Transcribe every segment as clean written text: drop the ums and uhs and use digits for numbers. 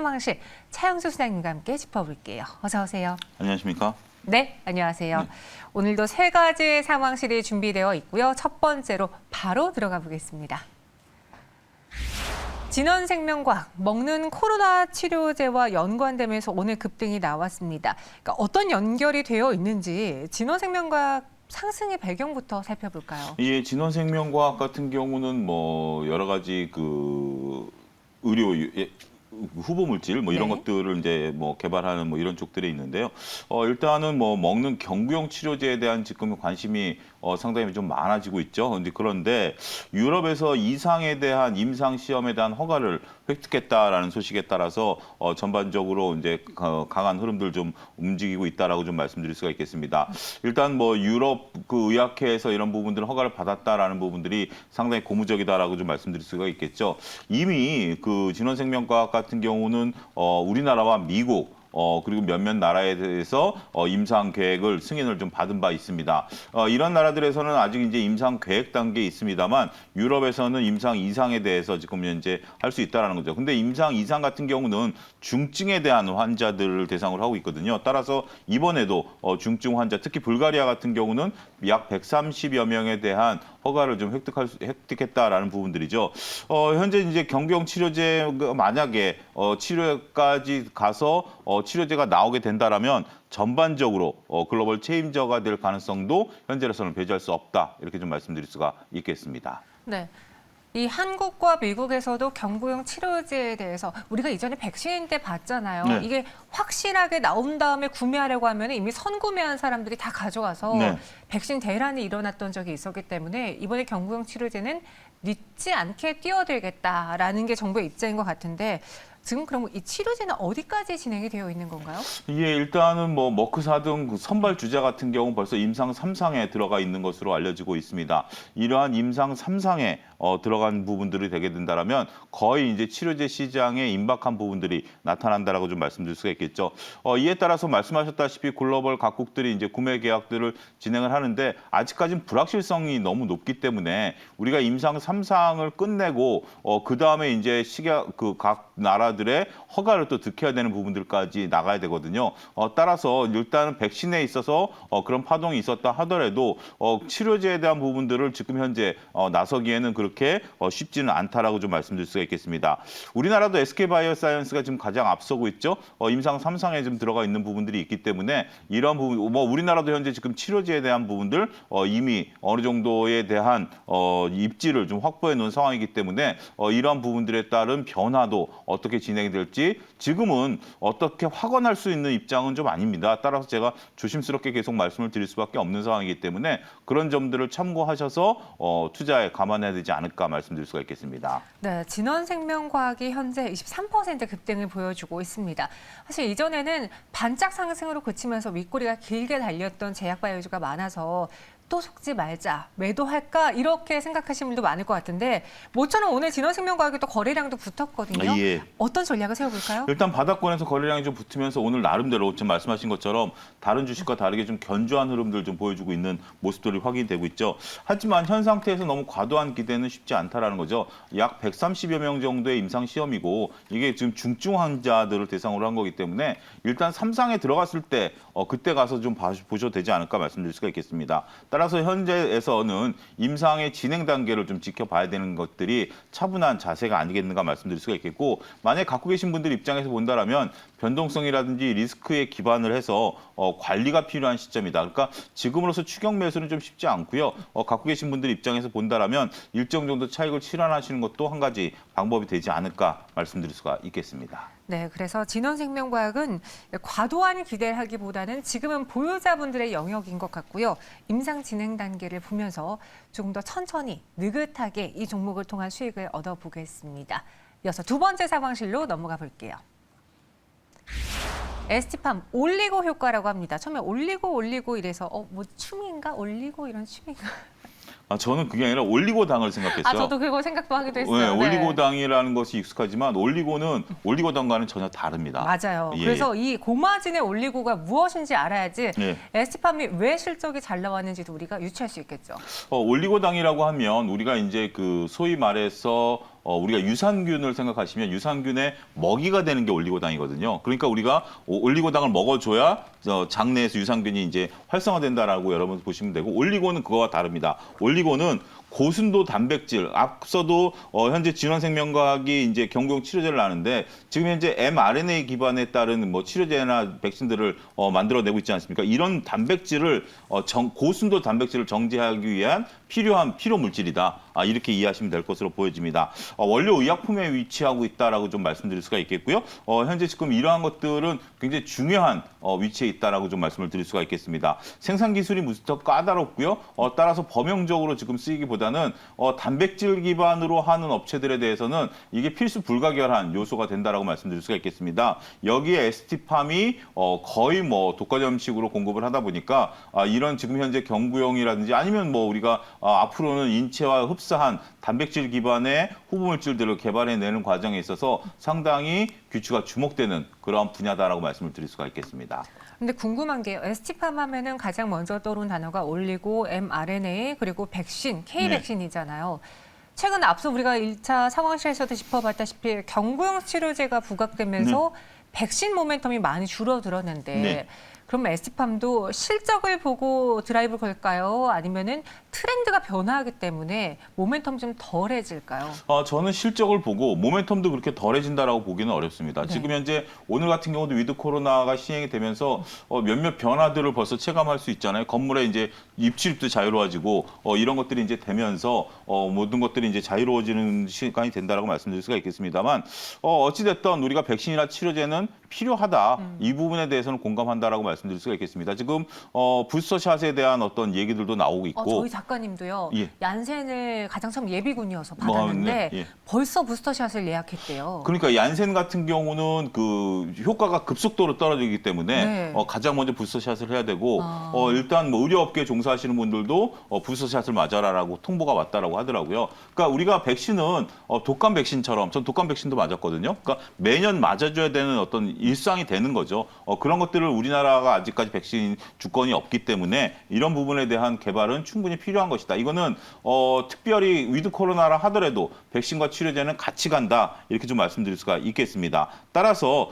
상황실 차영수 소장님과 함께 짚어볼게요. 어서 오세요. 안녕하십니까? 네, 안녕하세요. 네. 오늘도 세 가지 상황실이 준비되어 있고요. 첫 번째로 바로 들어가 보겠습니다. 진원생명과학, 먹는 코로나 치료제와 연관되면서 오늘 급등이 나왔습니다. 그러니까 어떤 연결이 되어 있는지 진원생명과학 상승의 배경부터 살펴볼까요? 예, 진원생명과학 같은 경우는 뭐 여러 가지 의료 후보 물질 뭐 이런 네. 것들을 이제 뭐 개발하는 뭐 이런 쪽들이 있는데요. 일단은 뭐 먹는 경구용 치료제에 대한 지금 관심이 상당히 좀 많아지고 있죠. 그런데 유럽에서 이상에 대한 임상 시험에 대한 허가를 획득했다라는 소식에 따라서 전반적으로 이제 강한 흐름들 좀 움직이고 있다라고 좀 말씀드릴 수가 있겠습니다. 일단 뭐 유럽 의학회에서 이런 부분들 허가를 받았다라는 부분들이 상당히 고무적이다라고 좀 말씀드릴 수가 있겠죠. 이미 진원생명과학 같은 경우는 우리나라와 미국 그리고 몇몇 나라에 대해서 임상 계획을 승인을 좀 받은 바 있습니다. 이런 나라들에서는 아직 이제 임상 계획 단계에 있습니다만 유럽에서는 임상 이상에 대해서 지금 현재 할 수 있다라는 거죠. 근데 임상 이상 같은 경우는 중증에 대한 환자들을 대상으로 하고 있거든요. 따라서 이번에도 중증 환자, 특히 불가리아 같은 경우는 약 130여 명에 대한 허가를 좀 획득했다라는 부분들이죠. 현재 이제 경구용 치료제가 만약에 치료까지 가서 치료제가 나오게 된다라면 전반적으로 글로벌 체인저가 될 가능성도 현재로서는 배제할 수 없다. 이렇게 좀 말씀드릴 수가 있겠습니다. 네. 이 한국과 미국에서도 경구용 치료제에 대해서 우리가 이전에 백신 때 봤잖아요. 네. 이게 확실하게 나온 다음에 구매하려고 하면 이미 선구매한 사람들이 다 가져가서 네. 백신 대란이 일어났던 적이 있었기 때문에 이번에 경구용 치료제는 늦지 않게 뛰어들겠다라는 게 정부의 입장인 것 같은데 지금 그럼 이 치료제는 어디까지 진행이 되어 있는 건가요? 예, 일단은 뭐 머크사 등 선발 주자 같은 경우 벌써 임상 3상에 들어가 있는 것으로 알려지고 있습니다. 이러한 임상 3상에 들어간 부분들이 되게 된다라면 거의 이제 치료제 시장에 임박한 부분들이 나타난다라고 좀 말씀드릴 수가 있겠죠. 이에 따라서 말씀하셨다시피 글로벌 각국들이 이제 구매 계약들을 진행을 하는데 아직까지는 불확실성이 너무 높기 때문에 우리가 임상 3상을 끝내고 그 다음에 이제 각 나라들의 허가를 또 득해야 되는 부분들까지 나가야 되거든요. 따라서 일단은 백신에 있어서 그런 파동이 있었다 하더라도 치료제에 대한 부분들을 지금 현재 나서기에는 그렇게 쉽지는 않다라고 좀 말씀드릴 수가 있겠습니다. 우리나라도 SK바이오사이언스가 지금 가장 앞서고 있죠. 임상 3상에 좀 들어가 있는 부분들이 있기 때문에 이런 부분, 뭐 우리나라도 현재 지금 치료제에 대한 부분들 이미 어느 정도에 대한 입지를 좀 확보해 놓은 상황이기 때문에 이런 부분들에 따른 변화도 어떻게 진행이 될지 지금은 어떻게 확언할 수 있는 입장은 좀 아닙니다. 따라서 제가 조심스럽게 계속 말씀을 드릴 수밖에 없는 상황이기 때문에 그런 점들을 참고하셔서 투자에 감안해야 되지 않을까 말씀드릴 수가 있겠습니다. 네, 진원생명과학이 현재 23% 급등을 보여주고 있습니다. 사실 이전에는 반짝 상승으로 그치면서 윗꼬리가 길게 달렸던 제약바이오주가 많아서 또 속지 말자, 매도할까 이렇게 생각하시는 분도 많을 것 같은데 모처럼 오늘 진원생명과학이 또 거래량도 붙었거든요. 예. 어떤 전략을 세워볼까요? 일단 바닥권에서 거래량이 좀 붙으면서 오늘 나름대로 지금 말씀하신 것처럼 다른 주식과 다르게 좀 견조한 흐름들 좀 보여주고 있는 모습들이 확인되고 있죠. 하지만 현 상태에서 너무 과도한 기대는 쉽지 않다라는 거죠. 약 130여 명 정도의 임상 시험이고 이게 지금 중증 환자들을 대상으로 한 거기 때문에 일단 3상에 들어갔을 때 그때 가서 좀 보셔도 되지 않을까 말씀드릴 수가 있겠습니다. 따라서 현재에서는 임상의 진행 단계를 좀 지켜봐야 되는 것들이 차분한 자세가 아니겠는가 말씀드릴 수가 있겠고 만약에 갖고 계신 분들 입장에서 본다라면 변동성이라든지 리스크에 기반을 해서 관리가 필요한 시점이다. 그러니까 지금으로서 추격 매수는 좀 쉽지 않고요. 갖고 계신 분들 입장에서 본다라면 일정 정도 차익을 실현하시는 것도 한 가지 방법이 되지 않을까 말씀드릴 수가 있겠습니다. 네, 그래서 진원생명과학은 과도한 기대를 하기보다는 지금은 보유자분들의 영역인 것 같고요. 임상 진행 단계를 보면서 조금 더 천천히 느긋하게 이 종목을 통한 수익을 얻어보겠습니다. 이어서 두 번째 상황실로 넘어가 볼게요. ST팜 올리고 효과라고 합니다. 처음에 올리고 이래서 뭐 춤인가? 올리고 이런 춤인가? 저는 그게 아니라 올리고당을 생각했어요. 저도 그거 생각도 하기도 했어요. 네, 네. 올리고당이라는 것이 익숙하지만 올리고는 올리고당과는 전혀 다릅니다. 맞아요. 예. 그래서 이 고마진의 올리고가 무엇인지 알아야지 예. ST팜이 왜 실적이 잘 나왔는지도 우리가 유추할 수 있겠죠. 올리고당이라고 하면 우리가 이제 소위 말해서 우리가 유산균을 생각하시면 유산균의 먹이가 되는 게 올리고당이거든요. 그러니까 우리가 올리고당을 먹어줘야 장내에서 유산균이 이제 활성화된다라고 여러분 보시면 되고, 올리고는 그거와 다릅니다. 올리고는 고순도 단백질, 앞서도 현재 진원생명과학이 이제 경구용 치료제를 나는데 지금 현재 mRNA 기반에 따른 뭐 치료제나 백신들을 만들어내고 있지 않습니까? 이런 단백질을 고순도 단백질을 정제하기 위한 필요한 필요 물질이다. 이렇게 이해하시면 될 것으로 보여집니다. 원료 의약품에 위치하고 있다라고 좀 말씀드릴 수가 있겠고요. 현재 지금 이러한 것들은 굉장히 중요한 위치에 있다라고 좀 말씀을 드릴 수가 있겠습니다. 생산 기술이 무척 까다롭고요. 따라서 범용적으로 지금 쓰이기보다는 단백질 기반으로 하는 업체들에 대해서는 이게 필수 불가결한 요소가 된다라고 말씀드릴 수가 있겠습니다. 여기에 ST팜이 거의 뭐 독과점식으로 공급을 하다 보니까 이런 지금 현재 경구용이라든지 아니면 뭐 우리가 앞으로는 인체와 흡사한 단백질 기반의 후보물질들을 개발해내는 과정에 있어서 상당히 규칙가 주목되는 그런 분야다라고 말씀을 드릴 수가 있겠습니다. 근데 궁금한 게 ST팜 하면은 가장 먼저 떠오른 단어가 올리고, mRNA, 그리고 백신, K백신이잖아요. 최근 앞서 우리가 1차 상황실에서도 짚어봤다시피 경구용 치료제가 부각되면서 백신 모멘텀이 많이 줄어들었는데 그럼 ST팜도 실적을 보고 드라이브 걸까요? 아니면은 트렌드가 변화하기 때문에 모멘텀 좀 덜해질까요? 저는 실적을 보고 모멘텀도 그렇게 덜해진다라고 보기는 어렵습니다. 지금 현재 오늘 같은 경우도 위드 코로나가 시행이 되면서 몇몇 변화들을 벌써 체감할 수 있잖아요. 건물에 이제 입출입도 자유로워지고 이런 것들이 이제 되면서 모든 것들이 이제 자유로워지는 시간이 된다라고 말씀드릴 수가 있겠습니다만 어찌됐든 우리가 백신이나 치료제는 필요하다. 이 부분에 대해서는 공감한다라고 말씀드릴 수가 있겠습니다. 지금 부스터샷에 대한 어떤 얘기들도 나오고 있고 저희 작가님도요. 예. 얀센을 가장 처음 예비군이어서 받았는데 벌써 부스터샷을 예약했대요. 그러니까 얀센 같은 경우는 그 효과가 급속도로 떨어지기 때문에 가장 먼저 부스터샷을 해야 되고 일단 뭐 의료업계 종사하시는 분들도 부스터샷을 맞아라라고 통보가 왔다라고 하더라고요. 그러니까 우리가 백신은 독감 백신처럼 전 독감 백신도 맞았거든요. 그러니까 매년 맞아줘야 되는 어떤 일상이 되는 거죠. 그런 것들을 우리나라가 아직까지 백신 주권이 없기 때문에 이런 부분에 대한 개발은 충분히 필요한 것이다. 이거는 특별히 위드 코로나라 하더라도 백신과 치료제는 같이 간다. 이렇게 좀 말씀드릴 수가 있겠습니다. 따라서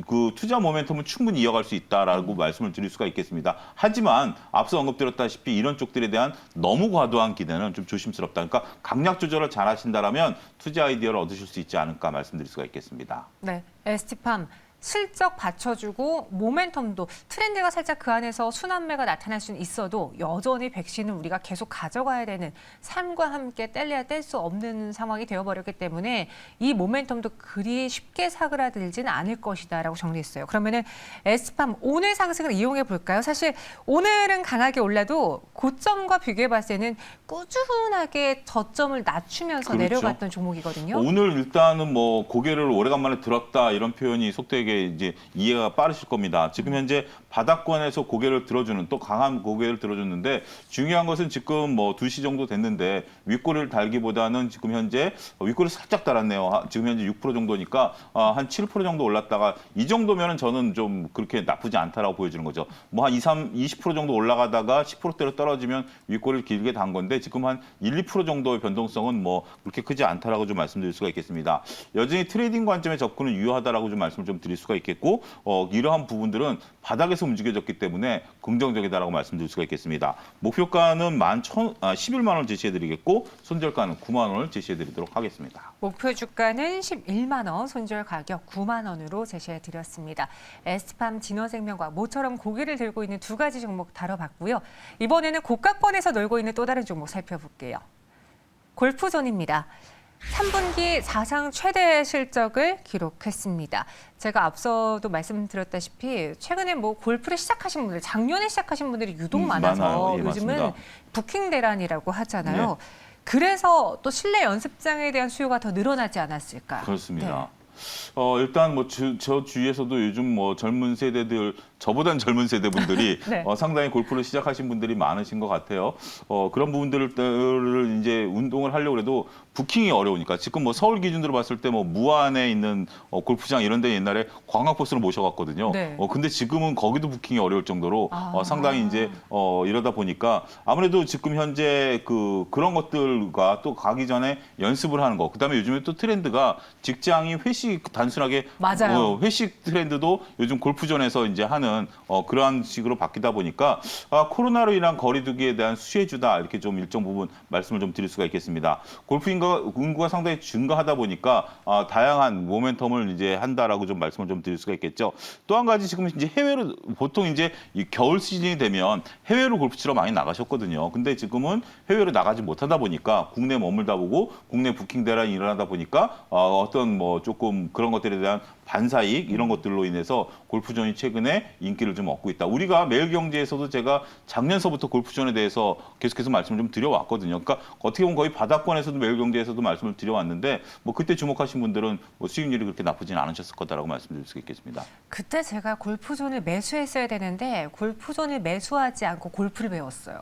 그 투자 모멘텀은 충분히 이어갈 수 있다라고 말씀을 드릴 수가 있겠습니다. 하지만 앞서 언급드렸다시피 이런 쪽들에 대한 너무 과도한 기대는 좀 조심스럽다. 그러니까 강약 조절을 잘 하신다라면 투자 아이디어를 얻으실 수 있지 않을까 말씀드릴 수가 있겠습니다. 네, ST팜 실적 받쳐주고 모멘텀도 트렌드가 살짝 그 안에서 순환매가 나타날 수는 있어도 여전히 백신은 우리가 계속 가져가야 되는, 삶과 함께 뗄래야 뗄 수 없는 상황이 되어버렸기 때문에 이 모멘텀도 그리 쉽게 사그라들지는 않을 것이다라고 정리했어요. 그러면은 ST팜 오늘 상승을 이용해 볼까요? 사실 오늘은 강하게 올라도 고점과 비교해봤을 때는 꾸준하게 저점을 낮추면서 내려갔던 종목이거든요. 오늘 일단은 뭐 고개를 오래간만에 들었다 이런 표현이 속되게 이제 이해가 빠르실 겁니다. 지금 현재 바닥권에서 고개를 들어주는, 또 강한 고개를 들어줬는데 중요한 것은 지금 뭐 2시 정도 됐는데 윗꼬리를 달기보다는 지금 현재 윗꼬리를 살짝 달았네요. 지금 현재 6% 정도니까 한 7% 정도 올랐다가 이 정도면은 저는 좀 그렇게 나쁘지 않다라고 보여지는 거죠. 뭐 한 20% 정도 올라가다가 10%대로 떨어지면 윗꼬리를 길게 단 건데 지금 한 1~2% 정도의 변동성은 뭐 그렇게 크지 않다라고 좀 말씀드릴 수가 있겠습니다. 여전히 트레이딩 관점의 접근은 유효하다라고 좀 말씀을 좀 드릴 수가 있겠고 이러한 부분들은 바닥에서 움직여졌기 때문에 긍정적이다라고 말씀드릴 수가 있겠습니다. 목표가는 11만 원 제시해드리겠고 손절가는 9만 원을 제시해드리도록 하겠습니다. 목표 주가는 11만 원, 손절 가격 9만 원으로 제시해드렸습니다. ST팜, 진원생명과 모처럼 고개를 들고 있는 두 가지 종목 다뤄봤고요. 이번에는 고가권에서 놀고 있는 또 다른 종목 살펴볼게요. 골프존입니다. 3분기 사상 최대 실적을 기록했습니다. 제가 앞서도 말씀드렸다시피 최근에 뭐 골프를 시작하신 분들, 작년에 시작하신 분들이 유독 많아서 예, 요즘은 맞습니다. 부킹 대란이라고 하잖아요. 그래서 또 실내 연습장에 대한 수요가 더 늘어나지 않았을까. 그렇습니다. 일단 뭐 저 주위에서도 요즘 뭐 젊은 세대들 저보다는 젊은 세대 분들이 네. 상당히 골프를 시작하신 분들이 많으신 것 같아요. 그런 부분들을 이제 운동을 하려고 해도 부킹이 어려우니까 지금 뭐 서울 기준으로 봤을 때 뭐 무안에 있는 골프장 이런 데 옛날에 관광버스를 모셔갔거든요. 네. 근데 지금은 거기도 부킹이 어려울 정도로 아. 상당히 이제 이러다 보니까 아무래도 지금 현재 그런 것들과 또 가기 전에 연습을 하는 거. 그다음에 요즘에 또 트렌드가 직장이 회식 단순하게 맞아요. 회식 트렌드도 요즘 골프존에서 이제 하는 그러한 식으로 바뀌다 보니까 코로나로 인한 거리두기에 대한 수혜주다 이렇게 좀 일정 부분 말씀을 좀 드릴 수가 있겠습니다. 골프 인구가 상당히 증가하다 보니까 다양한 모멘텀을 이제 한다라고 좀 말씀을 좀 드릴 수가 있겠죠. 또 한 가지 지금 이제 해외로 보통 이제 이 겨울 시즌이 되면 해외로 골프 치러 많이 나가셨거든요. 근데 지금은 해외로 나가지 못하다 보니까 국내 머물다 보고 국내 부킹 대란이 일어나다 보니까 어떤 뭐 조금 그런 것들에 대한 반사이익 이런 것들로 인해서 골프존이 최근에 인기를 좀 얻고 있다. 우리가 매일경제에서도 제가 작년서부터 골프존에 대해서 계속해서 말씀을 좀 드려왔거든요. 그러니까 어떻게 보면 거의 바닥권에서도 매일경제에서도 말씀을 드려왔는데 뭐 그때 주목하신 분들은 뭐 수익률이 그렇게 나쁘지는 않으셨을 거다라고 말씀드릴 수 있겠습니다. 그때 제가 골프존을 매수했어야 되는데 골프존을 매수하지 않고 골프를 배웠어요.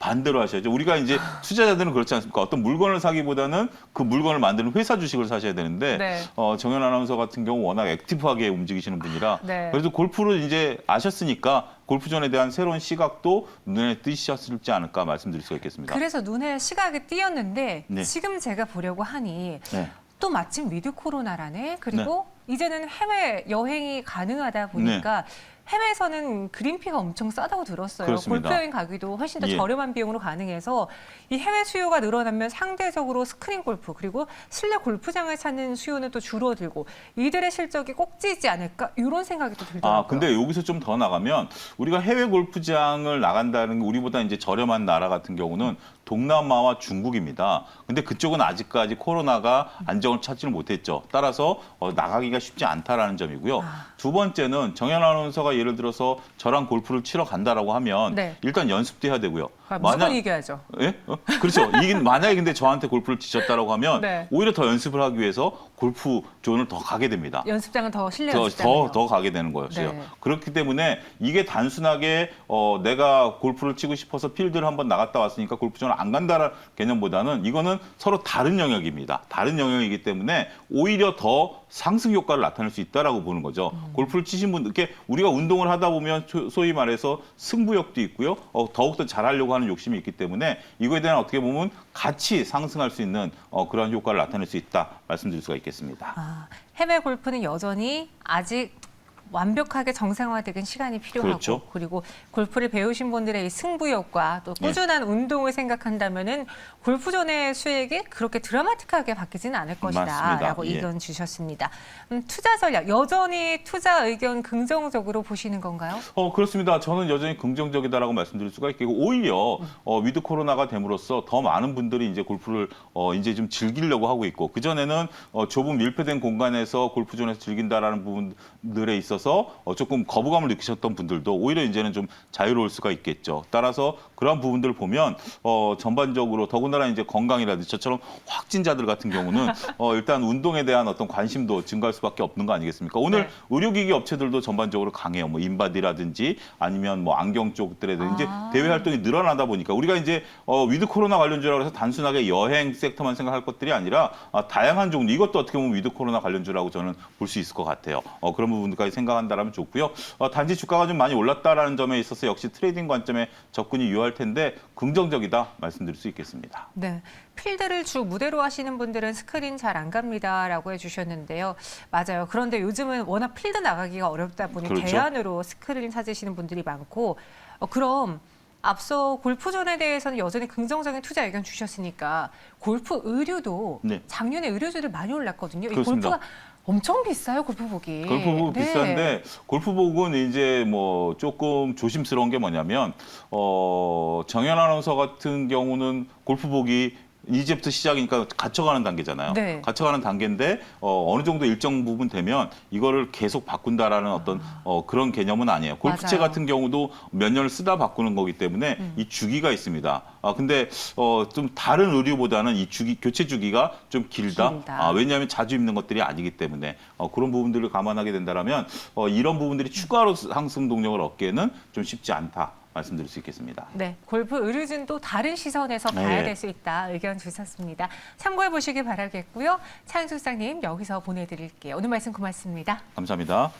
반대로 하셔야죠. 우리가 이제 투자자들은 그렇지 않습니까? 어떤 물건을 사기보다는 그 물건을 만드는 회사 주식을 사셔야 되는데 네. 정현 아나운서 같은 경우 워낙 액티브하게 움직이시는 분이라 네. 그래도 골프를 이제 아셨으니까 골프존에 대한 새로운 시각도 눈에 띄셨을지 않을까 말씀드릴 수가 있겠습니다. 그래서 눈에 시각이 띄었는데 네. 지금 제가 보려고 하니 네. 또 마침 위드 코로나라네. 그리고 이제는 해외 여행이 가능하다 보니까 해외에서는 그린피가 엄청 싸다고 들었어요. 그렇습니다. 골프 여행 가기도 훨씬 더 예. 저렴한 비용으로 가능해서 이 해외 수요가 늘어나면 상대적으로 스크린 골프 그리고 실내 골프장을 찾는 수요는 또 줄어들고 이들의 실적이 꼭지지 않을까 이런 생각이 또 들더라고요. 근데 여기서 좀 더 나가면 우리가 해외 골프장을 나간다는 게 우리보다 이제 저렴한 나라 같은 경우는 동남아와 중국입니다. 근데 그쪽은 아직까지 코로나가 안정을 찾지를 못했죠. 따라서 나가기가 쉽지 않다라는 점이고요. 두 번째는 정현 아나운서가 예를 들어서 저랑 골프를 치러 간다라고 하면 네. 일단 연습도 해야 되고요. 무조건 이겨야죠. 예? 그렇죠. 만약에 근데 저한테 골프를 치셨다라고 하면 네. 오히려 더 연습을 하기 위해서 골프 존을 더 가게 됩니다. 연습장은 더 실내 연습장이요. 더 가게 되는 거였어요. 네. 그렇기 때문에 이게 단순하게 내가 골프를 치고 싶어서 필드를 한번 나갔다 왔으니까 골프존을 안 간다라는 개념보다는 이거는 서로 다른 영역입니다. 다른 영역이기 때문에 오히려 더 상승 효과를 나타낼 수 있다라고 보는 거죠. 골프를 치신 분들, 이렇게 우리가 운동을 하다 보면 소위 말해서 승부욕도 있고요. 더욱더 잘하려고 하는 욕심이 있기 때문에 이거에 대한 어떻게 보면 같이 상승할 수 있는 그런 효과를 나타낼 수 있다 말씀드릴 수가 있겠습니다. 해외 골프는 여전히 아직 완벽하게 정상화되긴 시간이 필요하고 그렇죠. 그리고 골프를 배우신 분들의 이 승부욕과 또 꾸준한 운동을 생각한다면은 골프존의 수익이 그렇게 드라마틱하게 바뀌지는 않을 것이다라고 맞습니다. 의견 주셨습니다. 투자 전략 여전히 투자 의견 긍정적으로 보시는 건가요? 그렇습니다. 저는 여전히 긍정적이다라고 말씀드릴 수가 있겠고 오히려 위드 코로나가 됨으로써 더 많은 분들이 이제 골프를 이제 좀 즐기려고 하고 있고 그 전에는 좁은 밀폐된 공간에서 골프존에서 즐긴다라는 부분들에 있어서 조금 거부감을 느끼셨던 분들도 오히려 이제는 좀 자유로울 수가 있겠죠. 따라서 그런 부분들을 보면 전반적으로 더군다나 이제 건강이라든지 저처럼 확진자들 같은 경우는 일단 운동에 대한 어떤 관심도 증가할 수밖에 없는 거 아니겠습니까? 오늘 네. 의료기기 업체들도 전반적으로 강해요. 뭐 인바디라든지 아니면 뭐 안경 쪽들이라든지 이제 대외 활동이 늘어나다 보니까 우리가 이제 위드 코로나 관련주라고 해서 단순하게 여행 섹터만 생각할 것들이 아니라 다양한 종류 이것도 어떻게 보면 위드 코로나 관련주라고 저는 볼 수 있을 것 같아요. 그런 부분까지 생각한다면 좋고요. 단지 주가가 좀 많이 올랐다라는 점에 있어서 역시 트레이딩 관점에 접근이 유효할 텐데 긍정적이다 말씀드릴 수 있겠습니다. 네. 필드를 주 무대로 하시는 분들은 스크린 잘 안 갑니다라고 해주셨는데요. 맞아요. 그런데 요즘은 워낙 필드 나가기가 어렵다 보니 그렇죠. 대안으로 스크린 찾으시는 분들이 많고 그럼 앞서 골프존에 대해서는 여전히 긍정적인 투자 의견 주셨으니까 골프 의류도 네. 작년에 의류주들 많이 올랐거든요. 이 그렇습니다. 골프가 엄청 비싸요, 골프복이. 골프복 네. 비싼데 골프복은 이제 뭐 조금 조심스러운 게 뭐냐면 정현 아나운서 같은 경우는 골프복이 이제부터 시작이니까 갇혀가는 단계잖아요. 네. 갇혀가는 단계인데 어느 정도 일정 부분 되면 이거를 계속 바꾼다라는 어떤 그런 개념은 아니에요. 골프채 맞아요. 같은 경우도 몇 년을 쓰다 바꾸는 거기 때문에 이 주기가 있습니다. 근데 좀 다른 의류보다는 이 교체 주기가 좀 길다. 길다. 왜냐하면 자주 입는 것들이 아니기 때문에 그런 부분들을 감안하게 된다면 이런 부분들이 추가로 상승 동력을 얻기에는 좀 쉽지 않다. 말씀드릴 수 있겠습니다. 네, 골프 의류진도 다른 시선에서 봐야 네. 될 수 있다 의견 주셨습니다. 참고해 보시기 바라겠고요. 차윤 소장님 여기서 보내드릴게요. 오늘 말씀 고맙습니다. 감사합니다.